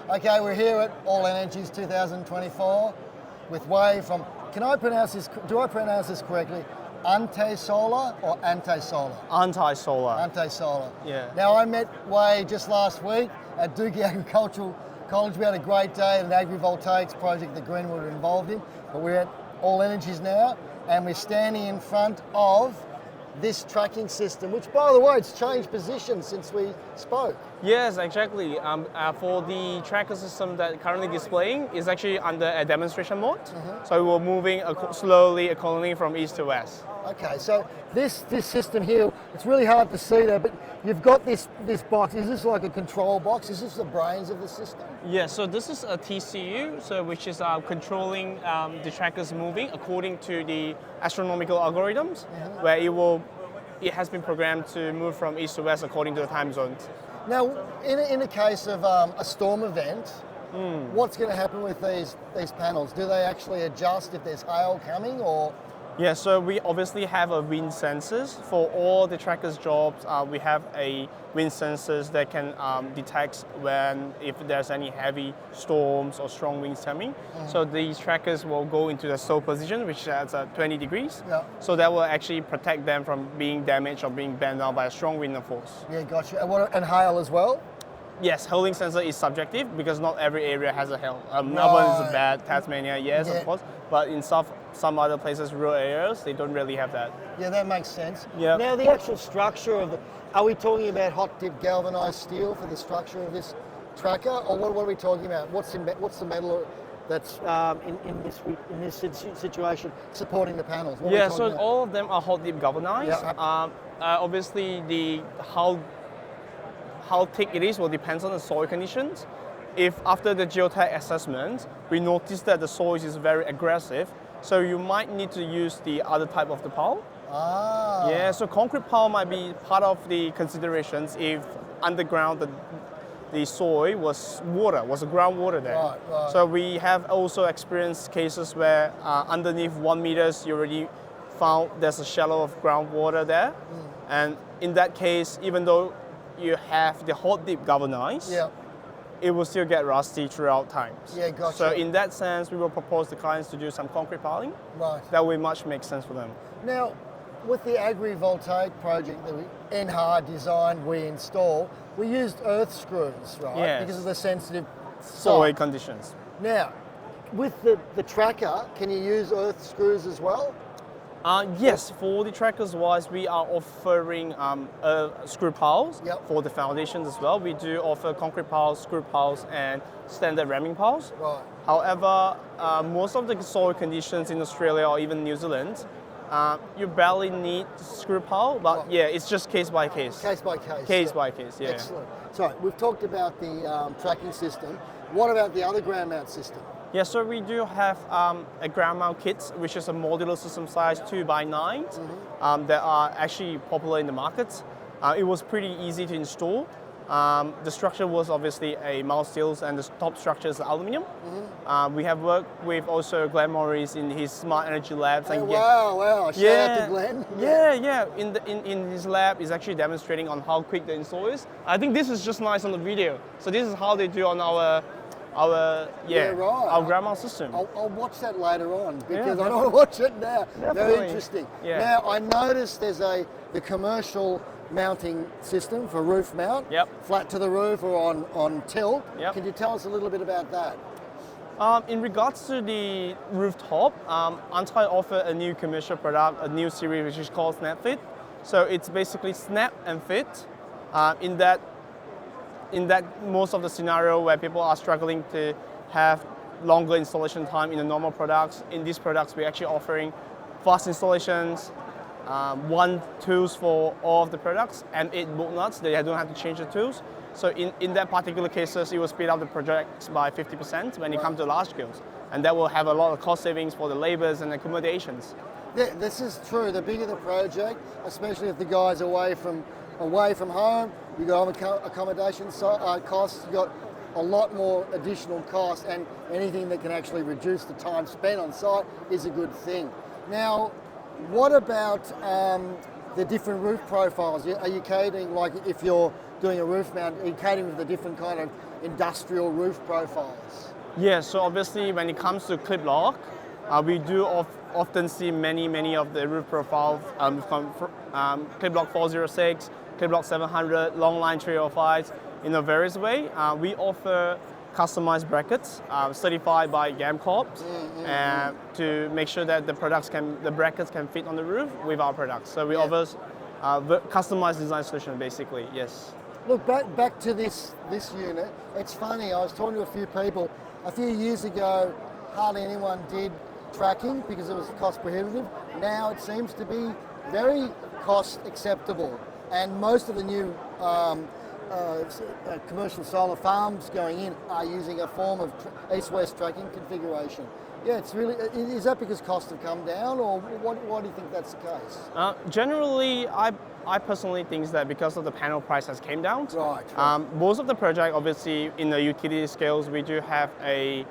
Okay, we're here at All Energies 2024 with Wei from, do I pronounce this correctly? Anti-Solar or Anti-Solar? Anti-solar. Anti-Solar. Yeah. Now I met Wei just last week at Dookie Agricultural College. We had a great day at an agrivoltaics project that Greenwood are involved in, but we're at All Energies now and we're standing in front of this tracking system, which by the way, it's changed position since we spoke. Yes, exactly. For the tracker system that currently displaying is actually under a demonstration mode. So we're moving slowly accordingly from east to west. Okay, so this system here, it's really hard to see there, but you've got this box. Is this like a control box? Is this the brains of the system? Yeah, so this is a TCU, which is controlling the trackers moving according to the astronomical algorithms, where it has been programmed to move from east to west according to the time zones. Now, in a case of a storm event, what's going to happen with these panels? Do they actually adjust if there's hail coming, or? Yeah, so we obviously have a wind sensors for all the trackers jobs. We have a wind sensors that can detect if there's any heavy storms or strong winds coming. So these trackers will go into the sow position, which is at 20 degrees. Yeah. So that will actually protect them from being damaged or being bent down by a strong wind and force. Yeah, gotcha. And hail as well? Yes, hailing sensor is subjective because not every area has a hail. Melbourne is bad, Tasmania, yes, of course. But in some other places, rural areas, they don't really have that. Yeah, that makes sense. Yep. Now, the actual structure of are we talking about hot dip galvanized steel for the structure of this tracker, or what are we talking about? What's the metal that's in this situation supporting the panels? Yeah, so all of them are hot dip galvanized. Yeah. Obviously, how thick it is will depend on the soil conditions. If after the geotech assessment, we notice that the soil is very aggressive, so you might need to use the other type of the pile. Ah. Yeah, so concrete pile might be part of the considerations if underground the soil was groundwater there. Right. So we have also experienced cases where underneath 1 meter, you already found there's a shallow of groundwater there. And in that case, even though you have the hot dip galvanized, it will still get rusty throughout times. Yeah, gotcha. So in that sense, we will propose the clients to do some concrete piling. Right. That will much make sense for them. Now, with the agrivoltaic project that Enhard designed, we install, we used earth screws, right? Yes. Because of the sensitive Soil conditions. Now, with the tracker, can you use earth screws as well? Yes, for the trackers wise, we are offering screw piles for the foundations as well. We do offer concrete piles, screw piles, and standard ramming piles. Right. However, most of the soil conditions in Australia or even New Zealand, you barely need screw pile, but yeah, it's just case by case. Case by case. Case by case, yeah. Excellent. So we've talked about the tracking system. What about the other ground mount system? Yeah, so we do have a ground mount kit, which is a modular system size 2x9 that are actually popular in the market. It was pretty easy to install. The structure was obviously a mild steel and the top structure is aluminium. We have worked with also Glenn Morris in his smart energy labs. Oh, wow. Shout out to Glenn. Yeah. In his lab, is actually demonstrating on how quick the install is. I think this is just nice on the video. So this is how they do on our ground mount system. I'll watch that later on because I don't want to watch it now. Definitely. Very interesting. Yeah. Now I noticed there's the commercial mounting system for roof mount, flat to the roof or on tilt. Can you tell us a little bit about that? In regards to the rooftop, Anti offer a new commercial product, a new series which is called SnapFit. So it's basically snap and fit. In that most of the scenario where people are struggling to have longer installation time in the normal products, in these products we're actually offering fast installations, one tools for all of the products, and 8 bolt nuts. They don't have to change the tools. So in that particular cases, it will speed up the projects by 50% when it comes to large scales. And that will have a lot of cost savings for the labors and accommodations. Yeah, this is true. The bigger the project, especially if the guy's away from home, you've got accommodation costs, you've got a lot more additional cost, and anything that can actually reduce the time spent on site is a good thing. Now, what about the different roof profiles? Are you catering, like if you're doing a roof mount, are you catering for the different kind of industrial roof profiles? Yeah, so obviously when it comes to clip lock, we do often see many of the roof profiles clip lock 406, clip lock 700, long line 305 in a various way. We offer customized brackets certified by GAM Corp to make sure that the brackets can fit on the roof with our products. So we offer customized design solution basically, yes. Look, back to this unit, it's funny, I was talking to a few people, a few years ago, hardly anyone did tracking because it was cost prohibitive. Now it seems to be very cost acceptable, and most of the new commercial solar farms going in are using a form of east-west tracking configuration. Yeah, it's really, is that because costs have come down, or why do you think that's the case? Generally, I personally think that because of the panel price has came down. Right. Most of the project, obviously, in the utility scales, we do have a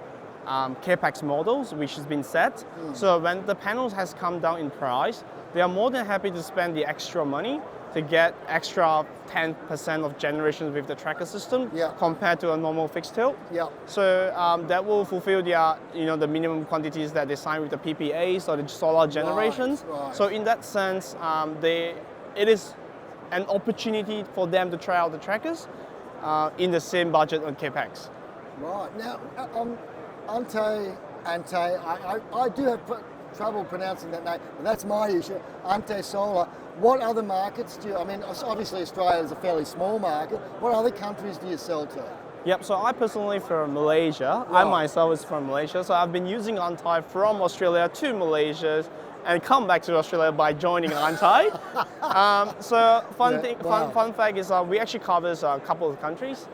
CAPEX models which has been set. So when the panels has come down in price, they are more than happy to spend the extra money to get extra 10% of generations with the tracker system compared to a normal fixed tilt. Yeah. So that will fulfill their, the minimum quantities that they sign with the PPAs or the solar generations. Right. So in that sense, it is an opportunity for them to try out the trackers in the same budget on CAPEX. Right. Now, Ante, I do have trouble pronouncing that name, but that's my issue. Ante Solar. What other markets do you, obviously Australia is a fairly small market. What other countries do you sell to? Yep, so I personally from Malaysia. Right. I myself is from Malaysia, so I've been using Ante from Australia to Malaysia and come back to Australia by joining Ante. So fun fact is we actually cover a couple of countries.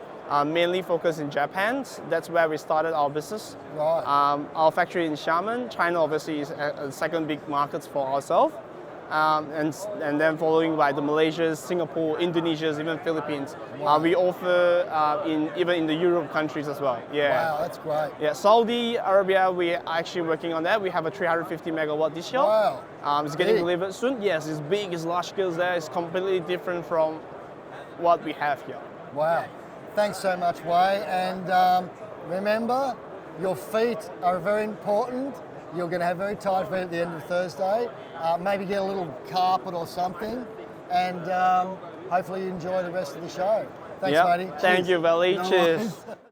Mainly focused in Japan. That's where we started our business. Right. Our factory in Xiamen, China obviously is a second big market for ourselves. And then following by the Malaysia, Singapore, Indonesia, even Philippines. Wow. We offer even in the Europe countries as well. Yeah. Wow, that's great. Yeah, Saudi Arabia, we are actually working on that. We have a 350 megawatt this year. Wow. It's getting delivered soon. Yes, it's big, it's large scale there. It's completely different from what we have here. Wow. Thanks so much, Wei. And remember, your feet are very important. You're going to have very tight feet at the end of Thursday. Maybe get a little carpet or something. And hopefully you enjoy the rest of the show. Thanks, matey. Thank you, Valley. Cheers.